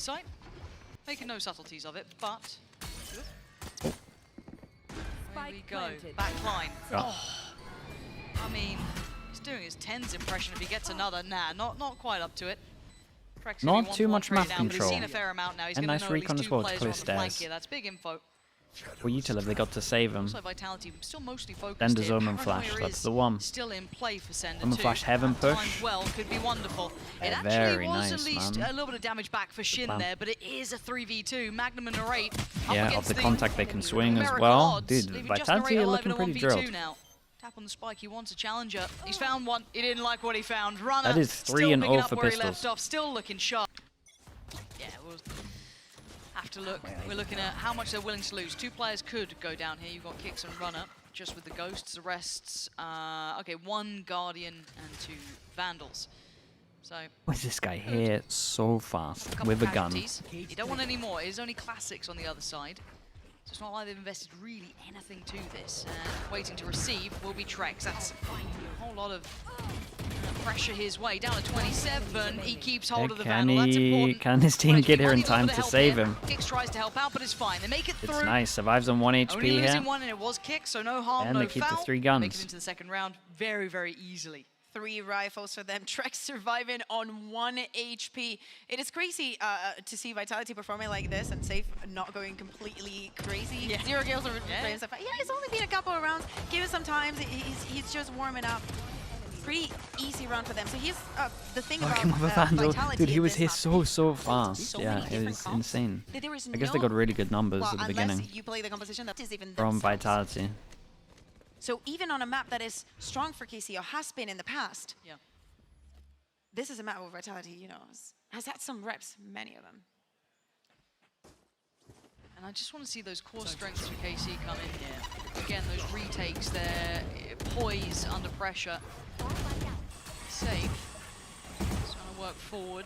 site, making no subtleties of it, but there we go, backline. Oh. I mean, he's doing his 10s impression. If he gets another, nah, not quite up to it. Not too much map down, control. He's seen a fair amount now. He's And nice recon as well to clear stairs. That's big info. For Util, they got to save him. Also Vitality still mostly focused. Then the Omen Flash, that's the one. Still in play for Sender Omen Flash Heaven push. Well, could be wonderful. Yeah, it actually very was nice, at least man. a little bit of damage back for Shin there, but it is a 3v2. Magnum and Narrate. Yeah, of the contact they can swing as well. Odds, Dude, Vitality are looking pretty drilled. Now. Tap on the spike, he wants a challenger. He's found one, he didn't like what he found. Runner, that is 3-0 for where pistols. He left off, still looking sharp. Yeah, we'll have to look. We're looking at how much they're willing to lose. Two players could go down here. You've got Kicks and Runner, just with the Ghosts. The rest's, okay, one Guardian and two Vandals. So Where's this guy here so fast with a gun? You don't want any more. It's only classics on the other side. So it's not like they've invested really anything to this. And waiting to receive will be Trex. That's a whole lot of pressure his way. Down to 27. He keeps hold of the Vandal. That's important. Can his team get here in time to save him? Kicks tries to help out, but it's fine. They make it through. It's nice. Survives on 1 HP Only here. losing one, and it was Kicks, so no harm, and no they keep foul. the 3 Make guns. it into the second round very, very easily. 3 rifles for them. Trex surviving on 1 HP. It is crazy to see Vitality performing like this and Safe not going completely crazy. Yeah. 0 kills over frames. Yeah, it's only been a couple of rounds. Give it some time. He's just warming up. Pretty easy round for them. So he's the thing about Vitality. Dude, he was here so so fast. Yeah, it was insane. I guess they got really good numbers at the beginning you play the composition that is even from Vitality. So even on a map that is strong for KC or has been in the past, this is a map where Vitality, you know, has had some reps, many of them. And I just want to see those core strengths for KC come in here. Again, those retakes, their poise under pressure. Safe. Just trying to work forward.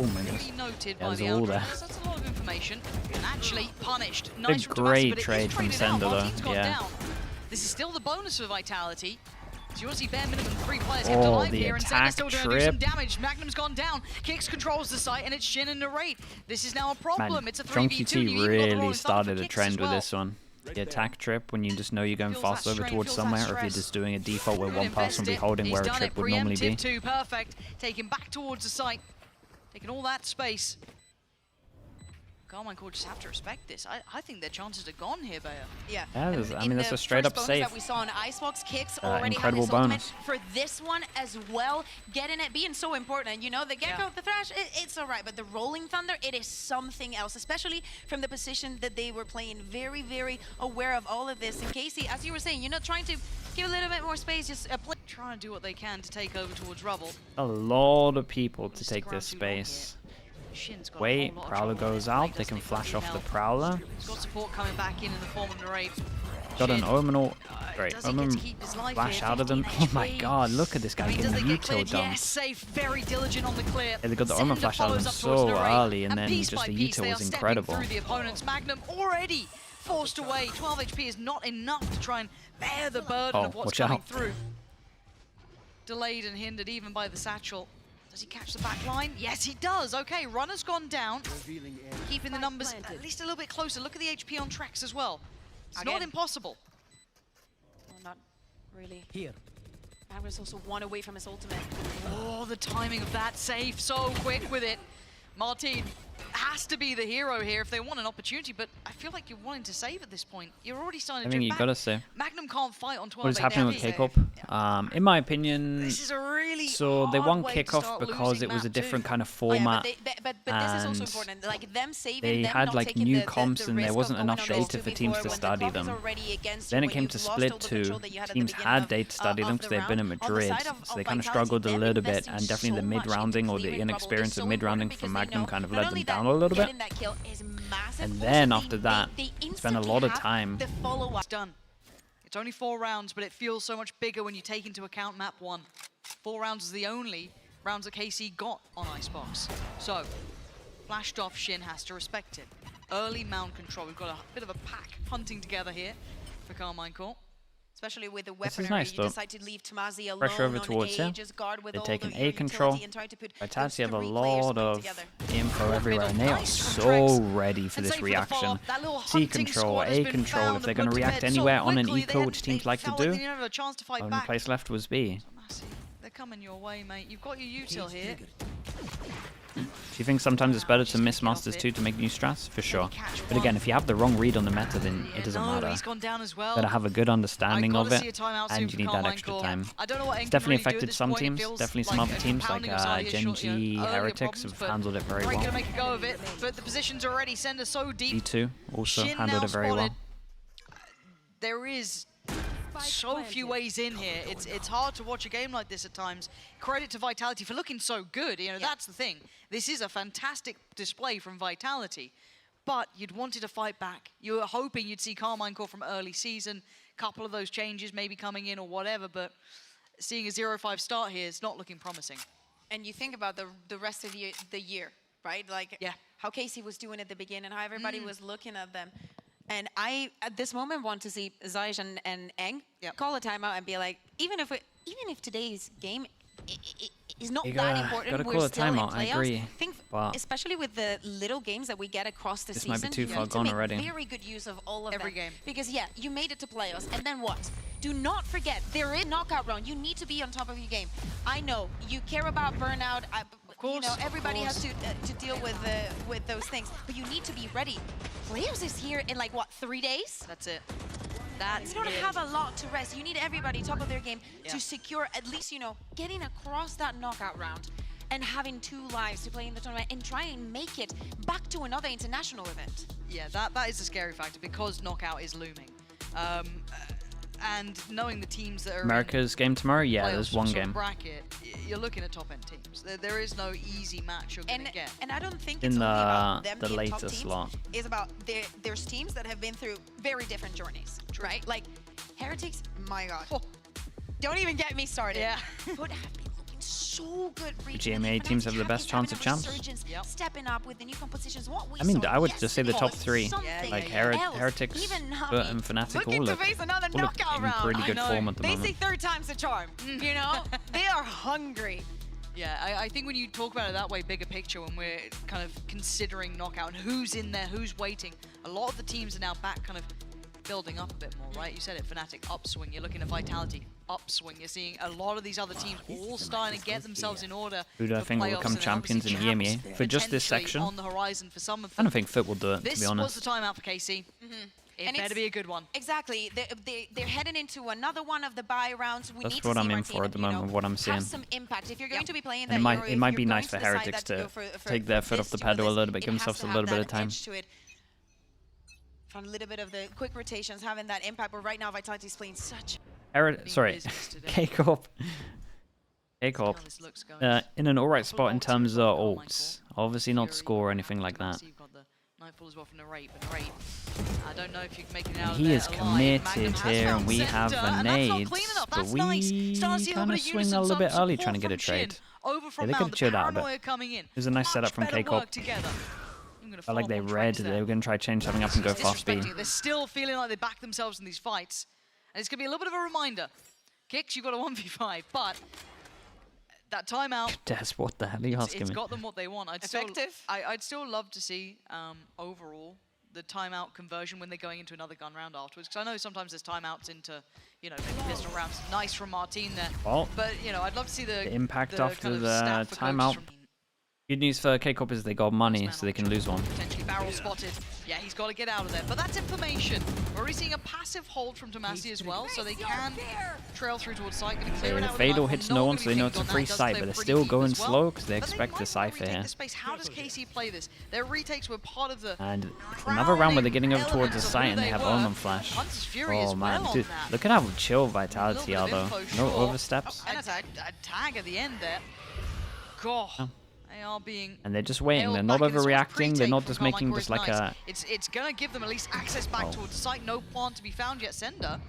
Oh my gosh. Noted Yeah, by there's the a wall there. Outriders. That's a lot of information. And actually punished. A Nice great trade from Sender though. Yeah. This is still the bonus for Vitality. So you want to see bare minimum 3 players kept Oh, alive the here, and Sender's still attack trying to do some trip. damage. Magnum's gone down. Kicks controls the site, and it's Shin and Narrate. This is now a problem. Man, It's a 3v2. Junkie You've T even got the really rolling thunder started for a Kicks trend as with well. this one. The attack trip, when you just know you're going Feels fast that over strain, towards feels that somewhere, or if you're stress. just doing a default where Good one person will be invest it. holding He's where a done trip it. would normally be. Preemptive too, perfect. Taking back towards the site. Taking all that space. Carmine Core just have to respect this. I think their chances are gone here, Bayer. Yeah, I mean, that's a straight up safe. That we saw on Icebox, Kicks already incredible had his ultimate bonus. for this one as well. Getting it being so important. You know, the Gecko, the Thrash, it's all right, but the Rolling Thunder, it is something else, especially from the position that they were playing. Very, very aware of all of this. And Casey, as you were saying, you're not trying to give a little bit more space, just trying to do what they can to take over towards Rubble. A lot of people to Stick take around this too long space. Shin's got a Wait, whole lot of Prowler trouble. goes out. They Doesn't can think flash he off the help. Prowler. He's got support coming back in the form of Narrate. Got an Shin, Omen. Great. does he get Omen to keep his life flash here? out of them. 15 Oh my HP. god, look at this guy I mean, getting does the they get util cleared? dump. Yes, Safe, very diligent on the clear. Yeah, they got the Omen Sender flash out of them follows up towards so Narrate. early, and then piece just by the piece, util they was are stepping incredible. through the opponents. Magnum already forced away. 12 HP is not enough to try and bear the burden of what's watch coming out. through. Delayed and hindered even by the satchel. Does he catch the back line? Yes, he does. Okay, Runner's gone down. Keeping the numbers at least a little bit closer. Look at the HP on Trex as well. It's not impossible. Well, not really. Here. Magnus also 1 away from his ultimate. Oh, the timing of that save, so quick with it. Martin has to be the hero here if they want an opportunity, but I feel like you're wanting to save at this point. You're already starting I to mean, drift you back. gotta save. Magnum can't fight on 12. What is happening with kickoff? In my opinion, This is a really so they hard won way to kickoff start because losing it was a map different two. kind of format. But this is also and important. Like them saving, they them had not like taking new the comps and there risk wasn't of enough going on data those for 2v4 teams to when the study clock is them. already against Then you, it came when to you've lost split all the 2. control that you had at the Teams beginning had of- data to study of them the because they've been in round. On the Madrid, side of so they kind of Vitality, struggled a them little bit, investing and definitely the so much mid-rounding into or the clearing Rubble is inexperience so of mid-rounding important from because they Magnum know kind of not let only them that down a little bit. getting that kill is massive, And also then they- after that, they spent a lot of instantly have time. the follow-up. It's done. It's only 4 rounds, but it feels so much bigger when you take into account map 1. 4 rounds is the only rounds that KC got on Icebox. So, flashed off Shin has to respect it. Early mount control. We've got a bit of a pack hunting together here for Carmine Core. Especially with the This is weaponry, nice, you though. decide to leave Tomasi alone Pressure over on towards A, here. just guard with They're all taking the, A your control. utility and try to put Vitality those have a 3 players lot playing of together. info everywhere, and they are Nice so from ready for And this same for the reaction. follow-up. That little C hunting control, squad has A been control, found if they're and going to put to react bed so anywhere on an quickly, eco, which they teams like to felt like do. they didn't have a chance to fight Only back. place left was B. Massive. They're coming your way, mate. You've got your util here. Do you think sometimes it's better to miss Masters 2 to make new strats? For sure. But again, if you have the wrong read on the meta, then it doesn't matter. He's gone down as well. Better have a good understanding of see a it, timeout and soon you for need that Carmine extra Core. time. I don't know what It's definitely can really do at affected this some point. It teams, feels definitely some like other a teams like compounding of Zarya's Genji, earlier Heretics problems, have but handled it very Drake well. gonna make a go of it, but the positions already send us so deep. V2 also Shin handled now it very well. spotted. There is so few ways in here. It's hard to watch a game like this at times. Credit to Vitality for looking so good. You know, that's the thing. This is a fantastic display from Vitality, but you'd wanted to fight back. You were hoping you'd see Carmine Core from early season, couple of those changes maybe coming in or whatever, but seeing a 0-5 start here is not looking promising. And you think about the rest of the year, right? Like how Casey was doing at the beginning, how everybody was looking at them. And I, at this moment, want to see Zaysh and Eng call a timeout and be like, even if today's game is not that important, gotta we're call a still in timeout, playoffs. I agree, Think, but especially with the little games that we get across the season, might be too you far need to gone make already. very good use of all of Every them. game. Because you made it to playoffs, and then what? Do not forget, there is knockout round. You need to be on top of your game. I know you care about burnout. You know, everybody has to deal with those things, but you need to be ready. Players is here in like what, 3 days? That's it. You don't have a lot to rest. You need everybody top of their game to secure at least, you know, getting across that knockout round and having 2 lives to play in the tournament and try and make it back to another international event. Yeah, that is a scary factor because knockout is looming. And knowing the teams that are America's game tomorrow? Yeah, there's one game. Bracket, you're looking at top-end teams. There is no easy match you're going to get. And I don't think In it's only about them the being top latest teams. slot. It's about there's teams that have been through very different journeys, right? Like Heretics, my God. Don't even get me started. Yeah. But have been looking so good. EMEA teams have the best chance of champs. Stepping up with the new compositions. I mean, I would just say the top 3. Like else. Heretics, Even Burt, and Fnatic all look in pretty good form at the They moment. say 3rd time's the charm. You know, they are hungry. Yeah, I think when you talk about it that way, bigger picture, when we're kind of considering knockout and who's in there, who's waiting, a lot of the teams are now back kind of building up a bit more, right? You said it, Fnatic, upswing. You're looking at Vitality, upswing. You're seeing a lot of these other teams all starting to get themselves in order. Who do I think will become champions in EMEA for just this section? On the horizon for some of them. I don't think FIT will do it, to be This honest. was the timeout for KC. It better be a good one. Exactly. They're heading into another one of the bye rounds. We That's need to what see I'm in Martina, for at the moment, what I'm seeing. Have some impact. If you're going to be playing And that, it might be nice for Heretics to take their foot off the pedal a little bit, give themselves a little bit of time. From a little bit of the quick rotations, having that impact. But right now, Vitality's playing such. Sorry, K-Corp. K-Corp. In an alright spot in terms of ults. Obviously not score or anything like that. Nightfall as well from Narrate, but Narrate, I don't know if you can make it out He is committed here, and we have a nade, but we kind of swing a little bit early trying to get a trade. Yeah, they could have chilled out a bit. It was a nice setup from K-Corp. Felt like they read they were going to try change something up and go fast B. They're still feeling like they back themselves in these fights. And it's going to be a little bit of a reminder. Kicks, you've got a 1v5, but that timeout, Des, what the hell are you asking it's me? got them what they want. I'd still love to see, overall, the timeout conversion when they're going into another gun round afterwards. Because I know sometimes there's timeouts into, you know, maybe pistol rounds. Nice from Martin there. Well, but, you know, I'd love to see the impact after kind of the stat for timeout. Good news for K-Corp is they got money, so they can lose one. Potentially barrel spotted. Yeah, he's got to get out of there. But that's information. We're already seeing a passive hold from Tomasi as well, so they can trail through towards site. Going to clear it out. The Fatal hits no one, so they know it's a free site, but they're still going slow because they expect the Cypher here. How does KC play this? Their retakes were part of the And another round where they're getting over towards the site and they have Omen Flash. Oh man, dude, look at how chill Vitality are though. No oversteps. And a tag at the end there. God. They are being and they're just waiting. They're not overreacting. They're not just making just like a. It's gonna give them at least access back towards the site. No plant to be found yet. Sender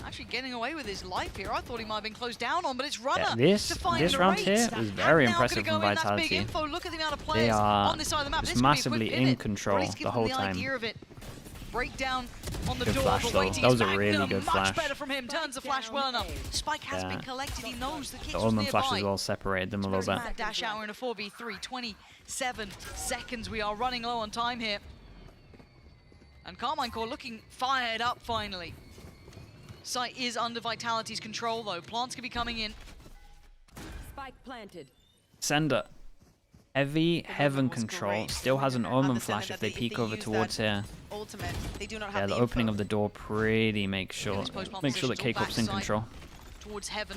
actually getting away with his life here. I thought he might have been closed down on, but it's Runner. Yeah, this round here was very impressive from Vitality. Look at the amount of They players are on this side of the map. just massively in control the whole time. break down on the Good door. flash, But though. waiting That was is a really Magnum. good Much flash. better from him. Turns the flash well enough. Spike has been collected. He knows the kicks The was Omen nearby. flash as well separated them a little bit. That dash out. We're in a 4v3. 27 seconds. We are running low on time here. And Carmine Core looking fired up finally. Site is under Vitality's control though. Plants could be coming in. Spike planted. Sender. Heavy heaven control. Still has an Omen flash if they peek over towards here. Ultimate. They do not have Yeah, the opening of the door pretty makes sure that K-Corp's in control. Towards heaven.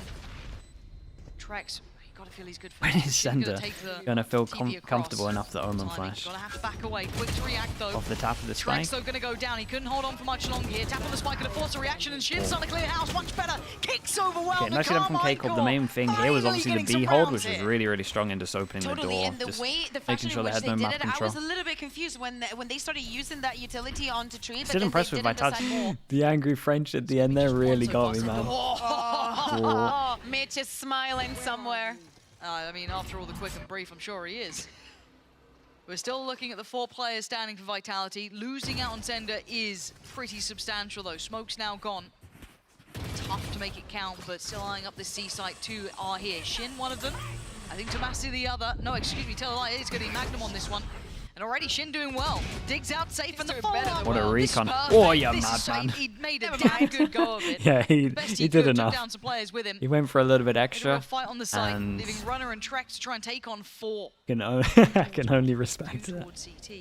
Trex, you gotta feel he's good for When this. is He's gonna Sender take the gonna feel TV across. comfortable enough to Omen Timing, flash? Gonna have to back away. Quick to react though. Off the top of the spike. Trex though gonna go down. He couldn't hold on for much longer here. Tap on the spike gonna force a reaction and Shin's on a clear house. Much better. Kicks overwhelmed. Okay, nice hit from K-Corp. The main thing here was obviously the B hold, which was really, really strong in just opening the door. And the Just way, the making fashion sure in they which had they no did map it, I control. was a little bit confused when they started using that utility onto tree. Still impressed with Vitality. The angry French at the end there really got me, man. Oh, Mitch is smiling somewhere. I mean, after all the quick and brief, I'm sure he is. We're still looking at the 4 players standing for Vitality. Losing out on Sender is pretty substantial, though. Smoke's now gone. Tough to make it count, but still eyeing up the C site. 2 are here. Shin, one of them. I think Tomasi the other. No, excuse me, tell a lie. It's going to be Magnum on this one. And already Shin doing well. Digs out safe in the follow-up. What a recon. Perfect. Oh, you This is madman. He made a damn good go of it. Yeah, he Best did could, enough. Took down some players with him. He went for a little bit Bit of extra. a fight on the side, and leaving Runner and Trex to try and take on 4. I can only respect that. Towards CT.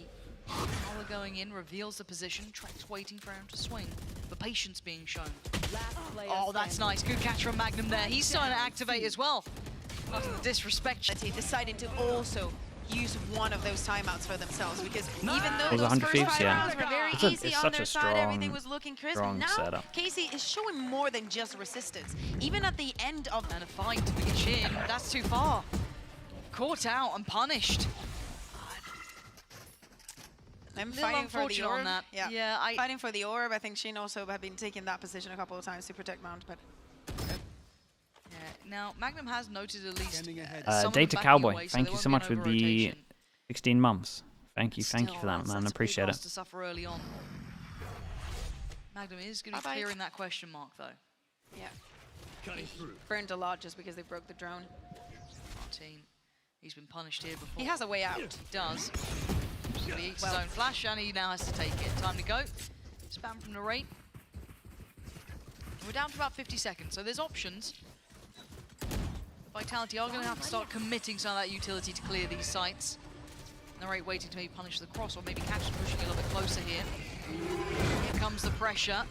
Power going in, reveals the position. Trex waiting for him to swing. The patience being shown. Oh, that's nice. Good catch from Magnum there. He's starting to activate as well. After the disrespect. He decided to also use one of those timeouts for themselves because even though Those those 100 first feet, 5 yeah. rounds were very It's easy on such their a side, everything was looking crisp. strong Now setup. Casey is showing more than just resistance. Even at the end of And a fight to the chin. That's too far. Caught out and punished. I'm Little fighting for the unfortunate orb. on that. Yeah, I fighting for the orb. I think Shin also have been taking that position a couple of times to protect Mount, but now Magnum has noted at least some of them Data backing Cowboy, away, so thank there you won't so be much an with the over-rotation. 16 months. Thank you Still, for that, man. I that's a big appreciate loss it. to suffer early on. Magnum is going to be Bye-bye. clearing that question mark though. yeah. Burned a lot just because they broke the drone. Martin, he's been punished here before. He has a way out. He does. He eats his own flash and he now has to take it. Time to go. Spam from the rate. We're down to about 50 seconds, so there's options. Vitality are going to have to start committing some of that utility to clear these sites. Narrate waiting to maybe punish the cross or maybe catch pushing a little bit closer here. Here comes the pressure.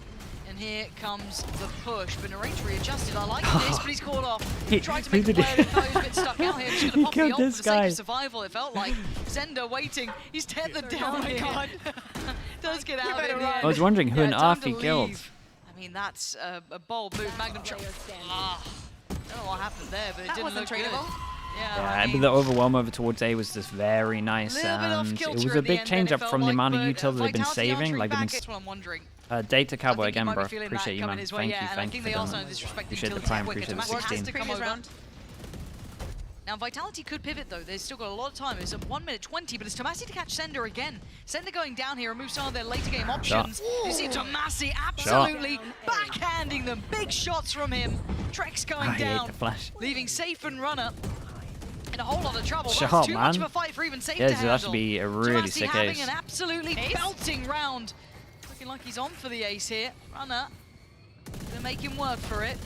And here comes the push. But Narrate's readjusted. I like this, but he's caught off. He tried to make a play that felt he was a bit stuck out here. He's going to pop the ult for the sake of survival, it felt like. Zender waiting. He's tethered down here. Oh my god. Does get out in the end. I was wondering who on earth he killed. I mean, that's a bold move. Magnum I don't know what happened there, but it didn't look good. Yeah, but the overwhelm over towards A was just very nice, and it was a big change up from the amount of util they've been saving. Like they've That's what I'm wondering. been Data Cowboy I think he again, might be bro. feeling Appreciate that you, coming man. his way, Thank yeah, you, and I thank think you they for also that. disrespect the Appreciate the utility prime, quicker. appreciate the Tomasi has 16. to come Previous over. round. Now Vitality could pivot though. They've still got a lot of time. It's at 1 minute 20, but it's Tomasi to catch Sender again. Sender going down here removes some of their later game options. You see Tomasi absolutely backhanding them. Big shots from him. Trex going I hate down, the flash. leaving Safe and Runner in a whole lot of trouble. Sharp, That's too man. much of a fight for even Safe Yeah, to so handle. that should be a really Tomasi sick having ace. an absolutely belting round. Looking like he's on for the ace here. Runner, gonna make him work for it.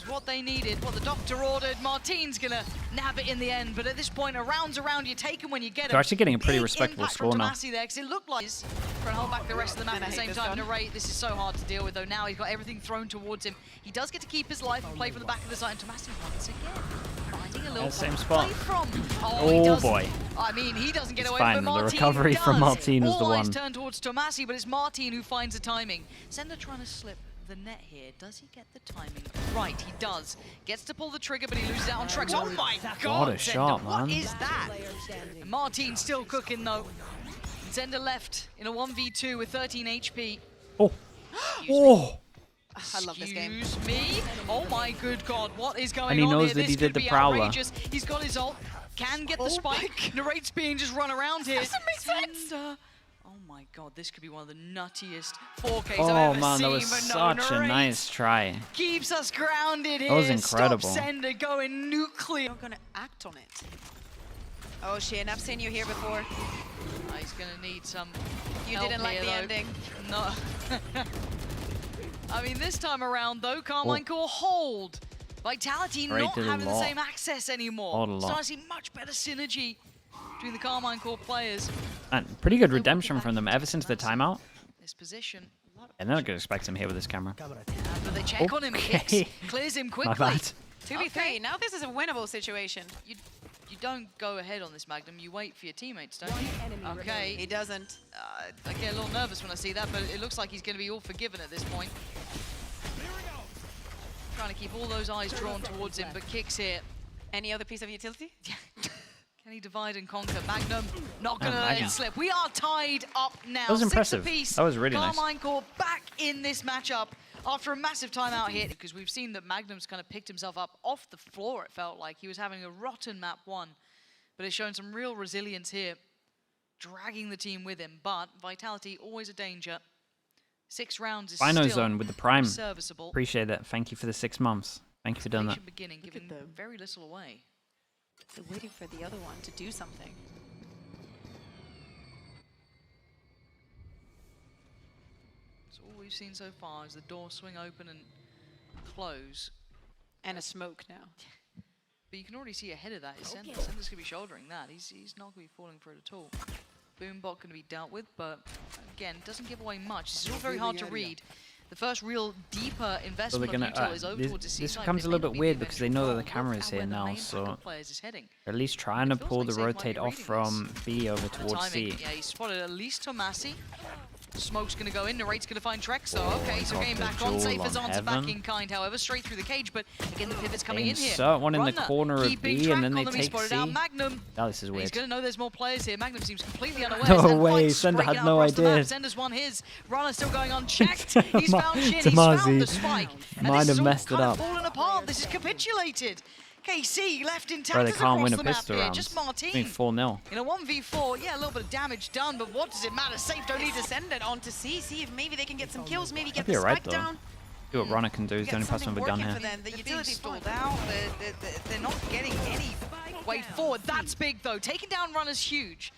What they needed, what the doctor ordered. Martin's gonna nab it in the end, but at this point, a round's around. You take them when you get them. They're actually getting a pretty Big respectable impact score from now. Tomasi there, because it looked like he's trying to hold back the rest of the map at the same time. Narrate, this is so hard to deal with, though. Now he's got everything thrown towards him. He does get to keep his life and play from the back of the site, and Tomasi once again finding a little same spot. play from. Oh boy. I mean, he doesn't get It's away fine. with it, The Martin recovery from does. Martin is the All eyes one. turn towards Tomasi, but it's Martin who finds the timing. Sender trying to slip the net here. Does he get the timing right? He does. Gets to pull the trigger, but he loses out on Trex. Oh my god, What a shot, Zender, what man. is that? And Martin's still cooking though. Zender left in a 1v2 with 13 HP. Oh. Excuse me. Oh. I love this game. Excuse me? Oh my good god, what is going on And he knows here? that This he did could the be Prowler. outrageous. He's got his ult. can get the spike. Narrate's being just run around here. Doesn't make sense. Oh my god, this could be one of the nuttiest 4Ks I've ever man, seen. that was such a nice try. Keeps us grounded here. That was incredible. Stop Sender going nuclear. Not gonna act on it. Oh, Shin, I've seen you here before. He's gonna need some. You help didn't like here, the though. ending. No. I mean, this time around, though, Carmine Core hold. Vitality not having the same access anymore. Starting to see much better synergy between the Carmine Core players. And pretty good redemption from them ever since the timeout. This position. And they're not going to expect him here with this camera. But they check on him, Kicks, clears him quickly. 2v3, now this is a winnable situation. You don't go ahead on this, Magnum. You wait for your teammates, don't you? Okay. He doesn't. I get a little nervous when I see that, but it looks like he's going to be all forgiven at this point. Trying to keep all those eyes drawn towards him, but Kicks here. Any other piece of utility? Can he divide and conquer? Magnum not going to let it slip. We are tied up now. That was impressive. 6 apiece. That was really nice. Carmine Core back in this matchup after a massive timeout hit, because we've seen that Magnum's kind of picked himself up off the floor, it felt like. He was having a rotten map 1, but it's shown some real resilience here, dragging the team with him. But Vitality, always a danger. 6 rounds is Final still zone with the Prime. serviceable. Appreciate that. Thank you for the 6 months. Thank you for doing that. Beginning, giving very little away. They're waiting for the other one to do something. So all we've seen so far is the door swing open and close. And a smoke now. But you can already see ahead of that is Sender. Sender's going to be shouldering that. He's not going to be falling for it at all. Boombot going to be dealt with, but again, doesn't give away much. This is all very hard to read. The first real deeper investment of neutral is over towards the C this side. becomes a little bit weird because they know that the camera is here now, so they're at least trying to pull the rotate off from B over towards C. Yeah, he spotted at least Tomasi. Smoke's going to go in, Narrate's going to find Trex, so okay, so getting back on, safe as answer back in kind, however, straight through the cage, but again, the pivot's coming in here. Insert one in the corner of B, and then they take C. Magnum. Oh, this is weird. He's going to know there's more players here. Magnum seems completely unaware. No way, Sender had no idea. Sender's won his. Runner still going unchecked. He's found Shin, he's found the spike. Might have messed it up. Fallen apart. This is capitulated. KC left intact. Bro, they can't win a pistol round. Just Martin. 4-0. In a 1v4, yeah, a little bit of damage done, but what does it matter? Safe, don't need to send it on to C. See if maybe they can get some kills, maybe get the spike right down. See what Runner can do. He's the only person we've done here. The utility stalled out. They're not getting any way forward. That's big, though. Taking down Runner's huge.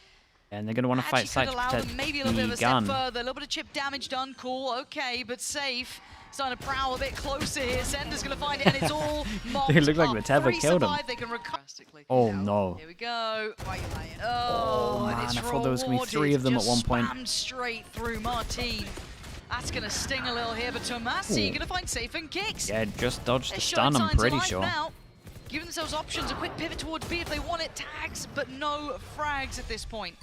And they're going to want to fight side to protect maybe a little bit of a step gun. further. A little bit of chip damage done. Cool, okay, but safe. Starting to prowl a bit closer here. Sender's going to find it, and it's all mobbed It looked like the tether killed him. They can recover. Oh, no. Here we go. Why are you lying? Oh, man, I thought there was going to be 3 of them at one point. Spammed straight through Martin. That's going to sting a little here, but Tomasi going to find safe and Kicks. Yeah, just dodged the stun, I'm pretty sure. Now, giving themselves options, a quick pivot towards B if they want it, tags, but no frags at this point.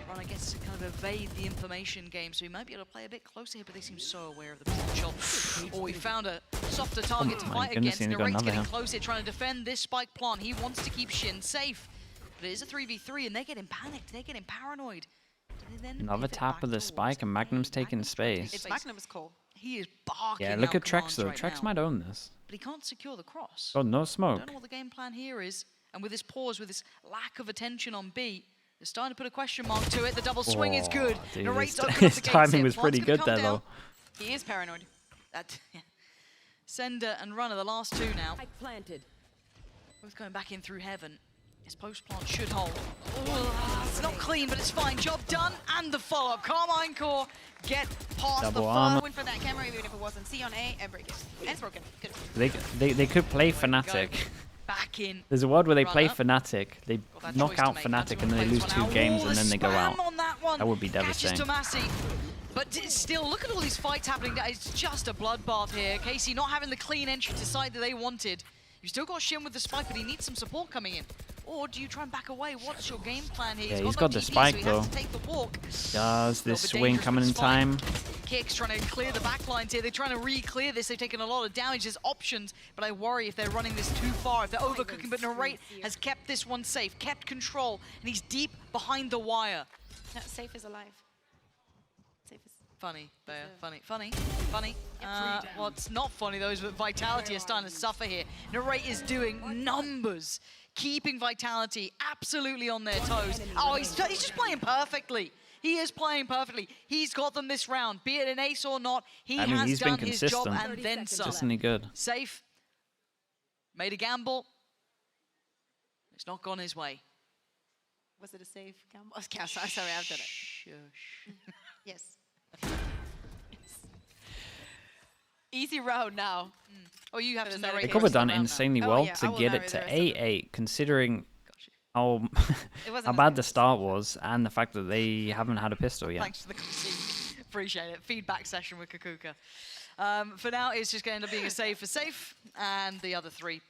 Runner gets to kind of evade the information game, so he might be able to play a bit closer here, but they seem so aware of the potential. Oh, he found a softer target to fight against. Narrate's getting close here, trying to defend this spike plant. He wants to keep Shin safe, but it is a 3v3, and they're getting panicked, they're getting paranoid. Another tap of the spike, and Magnum's taking space. It's Magnum's call. He is barking. Yeah, look at Trex though. Trex might own this. But he can't secure the cross. Oh, no smoke. I don't know what the game plan here is. And with this pause, with this lack of attention on B, they're starting to put a question mark to it. The double swing is good. His timing was pretty good there, though. He is paranoid. Sender and Runner, the last 2 now. Planted. Both going back in through heaven. His post plant should hold. It's not clean, but it's fine. Job done, and the follow-up. Carmine Core get past Double the armor. Win for that camera, even if it wasn't. C on A and break it. And it's broken. Good. They could play Fnatic. Back in. There's a world where they play Runner. Fnatic, they knock out Fnatic, and then they lose 2 games, and then they go out. That would be devastating. But still, look at all these fights happening. It's just a bloodbath here. Casey not having the clean entry to side that they wanted. You've still got Shin with the spike, but he needs some support coming in. Or do you try and back away? What's your game plan here? Yeah, he's got the spike, so he though. has to take the walk. Does this swing coming in time? Kicks trying to clear the backlines here. They're trying to re-clear this. They've taken a lot of damage. There's options, but I worry if they're running this too far, if they're overcooking. But Narrate has kept this one safe, kept control, and he's deep behind the wire. No, safe is alive. Safe is... Funny, Bear. Funny. What's not funny, though, is that Vitality is starting to suffer here. Narrate is doing numbers. keeping Vitality absolutely on their toes. Oh, he's just playing perfectly. He is playing perfectly. He's got them this round, be it an ace or not. He's done his job and then some. Consistently good. Safe. Made a gamble. It's not gone his way. Was it a safe gamble? Oh, sorry, I've done it. Shush. Yes. Easy round now. Oh, you have to narrate. They could have done the round insanely now. well yeah, I to will get it narrate to the rest of it. 8-8, considering how It wasn't how as bad good the as start was, and the fact that they haven't had a pistol yet. Thanks for the concede. Appreciate it. Feedback session with Kakuka. For now, it's just going to end up being a save for safe, and the other three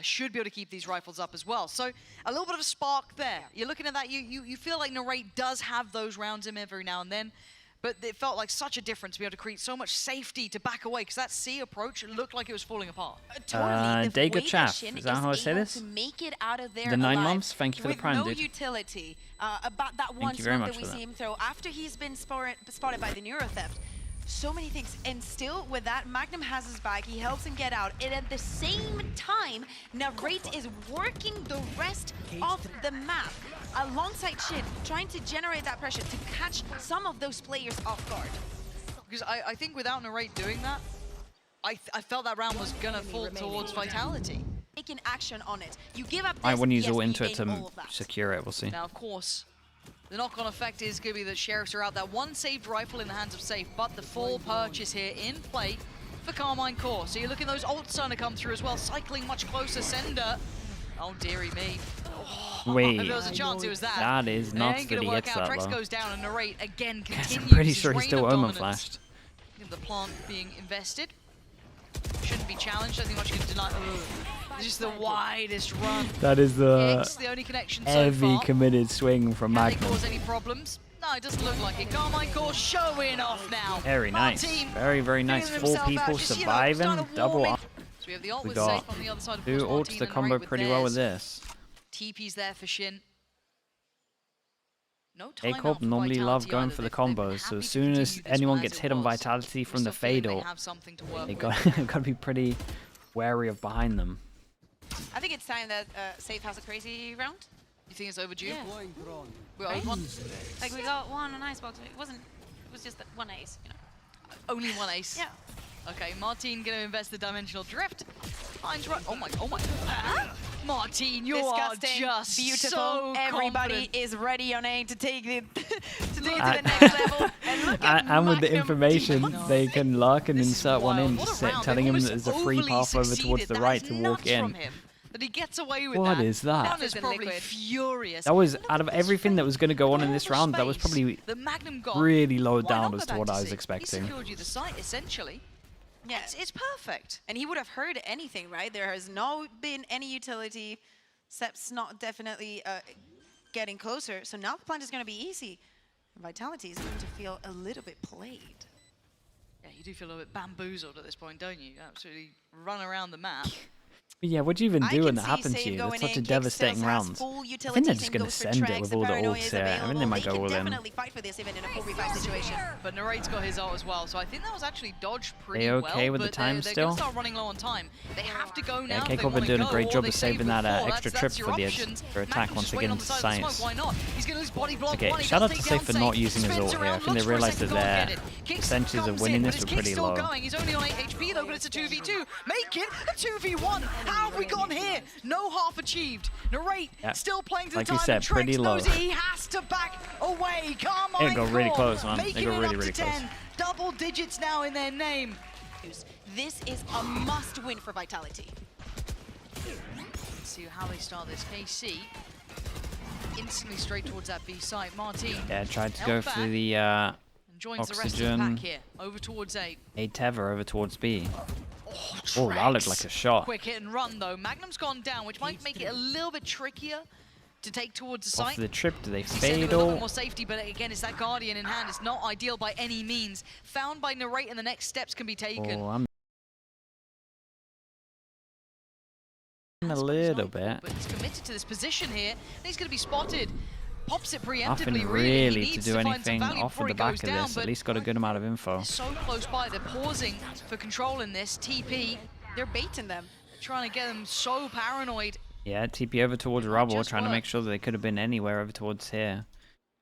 should be able to keep these rifles up as well. So a little bit of a spark there. You're looking at that, you feel like Narrate does have those rounds in every now and then, but it felt like such a difference to be able to create so much safety to back away, because that C approach looked like it was falling apart. Totally. The Dega way Chaff, that Shin is that how I say able this? to make it out of there The 9 alive months? Thank you for the with prime, no dude. utility. About that one you very smoke much that we for see him throw after he's been spotted by the Neuro Theft. So many things, and still with that, Magnum has his back, he helps him get out, and at the same time, Narrate is working the rest of the map alongside Shin, trying to generate that pressure to catch some of those players off guard. Because I think without Narrate doing that, I felt that round was going to fall towards Vitality. Taking action on it. You give up this, I want to use yes, all we into it gain to all of that. secure it, we'll see. Now, of course, the knock-on effect is going to be that Sheriffs are out. That one saved rifle in the hands of Safe, but the full purchase here in play for Carmine Core. So you're looking at those ults starting to come through as well, cycling much closer. Sender. Oh, dearie me. Oh, Wait. if there was a chance, it was that. That is It nuts ain't that gonna he work hits out. that, Drex though. goes down, and Narrate again continues I'm pretty his sure he's reign still of Omen dominance. flashed. The plant being invested. Shouldn't be challenged. I think much can deny. Just the widest run. That is the Kicks, the only connection so heavy far. committed swing from Can they Magnum. cause any problems? No, it doesn't look like it. Carmine Core showing off now. Very nice. Martin Very, very nice. feeling 4 himself people out, just, surviving. started Double warming. up. So we have the ult We with got Safe on the other side. Of 2 course, ults Martin to and combo Narrate with pretty well with theirs. this. TP's there for Shin. No timeout Jacob for normally Vitality love going either. for the They've been combos, so happy as to soon as continue this anyone one gets as hit it on was. Vitality from the Still feeling fatal, they have something to work they with. got to be pretty wary of behind them. I think it's time that Safe has a crazy round. You think it's overdue? Yeah. We owed one. Like we got one on Icebox. It was just that one ace, you know. Only one ace. Yeah. Okay, Martin gonna invest the dimensional drift. Finds right. Oh my. Martin, you Disgusting, are just beautiful. so Everybody confident. is ready on A to take it to take it Uh, to the next level. And look at And with the Magnum information, doing they can lurk and This is insert one wild. in, What a just round. telling him They've that there's a almost free overly path over towards succeeded. the That right is to walk nuts from in. him, that he gets away with What that. is that? That is That's probably liquid. furious. That was, Look out at of this everything that was going to go on in all this the round, that was space probably that Magnum got. really low Why down not as go to back what I was C? expecting. He secured you the site, essentially. Yeah. It's perfect. And he would have heard anything, right? There has not been any utility. Sep's not definitely getting closer. So now the plant is going to be easy. Vitality is going to feel a little bit played. Yeah, you do feel a little bit bamboozled at this point, don't you? Absolutely run around the map. But yeah, what do you even I do can when that see happens Save to you? going That's such in, a Kick devastating still has round. full I think utility, they're just same going to goes for send it Trex, with the all the paranoia ults is here. I think they available. might They go can all in. definitely fight for this even in a 4v5 situation. But Narrate's got his ult as well, so I think that was actually dodged pretty They okay well. with the but time they're still? going to start running low on time. They have to go now. Yeah, if they Keiko been wanna doing a go, great or job they of save saving with that 4. extra That's trip your for the options. for attack Magnum once just they waiting get on into the side of the science. smoke. Why not? He's going to lose body block. Okay, One, he shout does out to take Safe down for not Safe, using his spins ult here. I around, think they looks for a realized second that goal, their get it. Kick percentages of comes winning in, this but were his pretty kick's still low. going. He's only on 8 HP though, but it's a 2v2. Make it a 2v1. How have we gone here? No half achieved. Narrate Yeah. still playing to Like the we time. said, Trex pretty low. knows it. He has to back away. Carmine It got really Core close, man. It making got it really, up really to close. 10. Double digits now in their name. This is a must-win for Vitality. Let's see how they start this. KC instantly straight towards that B site. Martin Yeah, tried to held go back for the and joins the rest of the oxygen. pack here. Over towards A. A Tether over towards B. Oh, that Trex. looked like a shot. Quick hit and run though. Magnum's gone down, which might make it a little bit trickier to take towards the Off site. the trip, do they He said it with a little bit fatal? more safety, but again, it's that Guardian in hand. It's not ideal by any means. Found by Narrate, and the next steps can be taken. Oh, I'm a little bit. But he's committed to this position here, and he's going to be spotted. Pops it preemptively, Nothing He really to needs do find some anything value off before of the he back goes of down, this. but At least got a good amount of info. they're so close by. They're pausing for control in this. TP, They're baiting them. trying to get them so paranoid. Yeah, TP over towards rubble, just trying to make worked. sure that they could have been anywhere over towards here.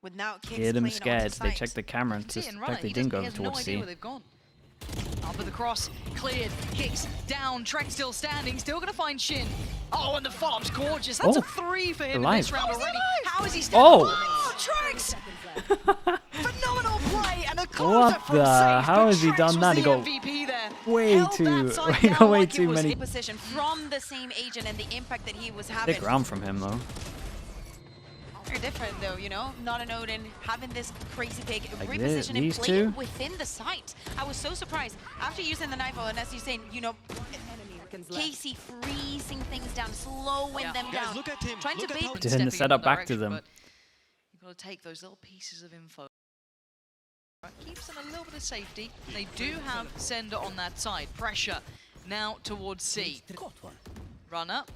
With now Kicks Hear them playing onto scared. They site. checked the camera You can to see it and check run it. they He didn't doesn't- go he over has no towards idea C. where they've gone. Up with the cross, cleared, Kicks down, Trek still standing, still gonna find Shin. Oh, and the follow-up's gorgeous. That's a 3 for him in alive. this round already. How is he still? Oh! Trex! Phenomenal play and a closer What from the? safe, How but has he Trex done was that? He the got MVP there. way Held too- that side he down got way like it too was many- Position from the same agent and the impact that he was having. Big round from him though. Very different though, you know, not an Odin, having this crazy pick, Like repositioning, these playing two? within the site. I was so surprised after using the knife, and as you're saying, you know, Casey freezing things down, slowing them Guys, down, look at him. trying Look to at bait. how- Turn the stepping in setup one back to direction, them. but you've got to take those little pieces of info. Keeps them a little bit of safety. They do have Sender on that side. Pressure now towards C. Run up.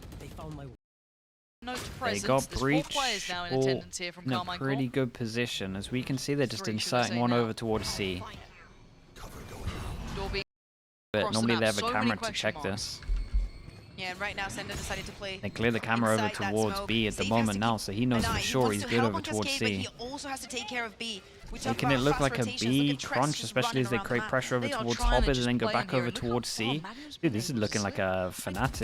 Note They presence. got There's 4 breach players now in all attendance here from in a Carmine pretty Corp. good position. As we can see, they're just 3, should I inciting say one now. over towards C. Door being But across the normally map. they have a So many camera to question check marks. this. Yeah, and right now Sender decided to play. They clear the camera over inside that towards smoke. B at the Safe has moment to now, keep so he knows an for eye. sure wants he's to good help over on towards Cascade, C. But he also has to take care of B. We talk Making it about look fast like a rotations. B Look at Trex crunch, just especially running as they around the create map. pressure over They are towards trying to Hobbit just and then go play back in here, over and look how towards far C. Magnum's Dude, been this is able to looking like slip. a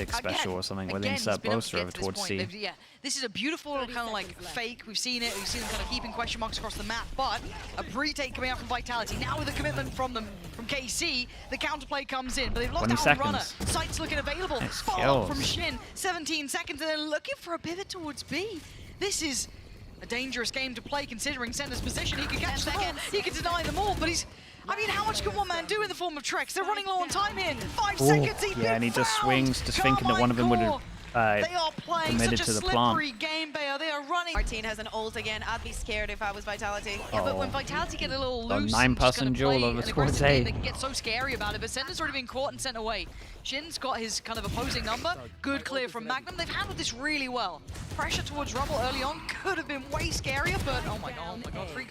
Fnatic special or something where they Again, he's insert been able Boaster to over get to this towards point. C. Yeah, this is a beautiful kind of like fake. We've seen it. We've seen them kind of keeping question marks across the map. But a pre-take coming out from Vitality. Now with a commitment from them, from KC, the counterplay comes in. But they've lost 20 out on Runner. seconds. Sight's looking available. Nice Follow kills. from Shin. 17 seconds, and they're looking for a pivot towards B. This is a dangerous game to play considering Sender's position. He could catch them all. He could deny them all. But he's... I mean, how much can one man do in the form of Trex? They're running low on time here. 5 Ooh, seconds. He's yeah, and he been just fouled. swings, just thinking that one of them would have They are playing committed such to a the plant. slippery game, Bayo. They are running. Martine has an ult again. I'd be scared if I was Vitality. Yeah, but Oh. when Vitality get a little The loose, 9-person and just duel kinda over play an towards aggressive game, A. they can get so scary about it. But Sender's already been caught and sent away. Shin's got his kind of opposing number. Good clear from Magnum. They've handled this really well. Pressure towards Rubble early on could have been way scarier, but oh my god, free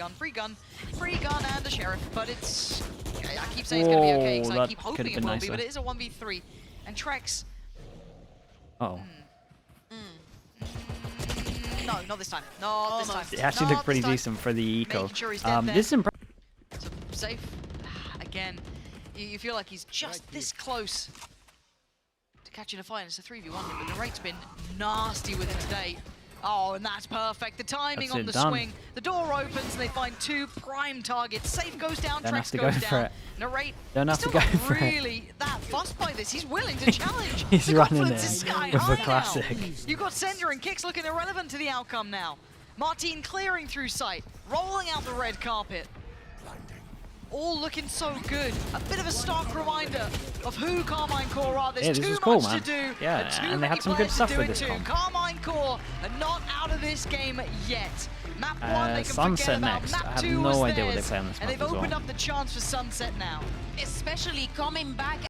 gun, and a sheriff. But it's, I keep saying it's gonna be okay because I Whoa, keep that hoping could've it been will be, nicer. but it is a 1v3. And Trex, Oh. no, not this time. Not this time. It actually Not looked pretty this time. decent for the eco. Making sure he's dead there. This is impressive. So safe. Again, you feel like he's just this close to catching a fight. It's a 3v1, but the rate's been nasty with him today. Oh, and that's perfect. The timing That's on it, the done. swing. The door opens and they find 2 prime targets. Safe goes down, Don't have Trex to goes go for down. it. Narrate. Don't have Still to go not for it. really that fussed by this. He's willing to challenge. He's The running confidence it is sky with high the classic. now. You've got Sender and Kicks looking irrelevant to the outcome now. Martine clearing through sight, rolling out the red carpet. All looking so good. A bit of a stark reminder of who Carmine Core are. There's Yeah, this too is cool, much man. to do. Yeah, too and they many had some good players to stuff do with it this too. comp. Carmine Core are not out of this game yet. Map 1 they can Sunset forget about. next. Map I have 2 no was idea what they theirs. play on this And map they've as well. opened up the chance for Sunset now. Especially coming back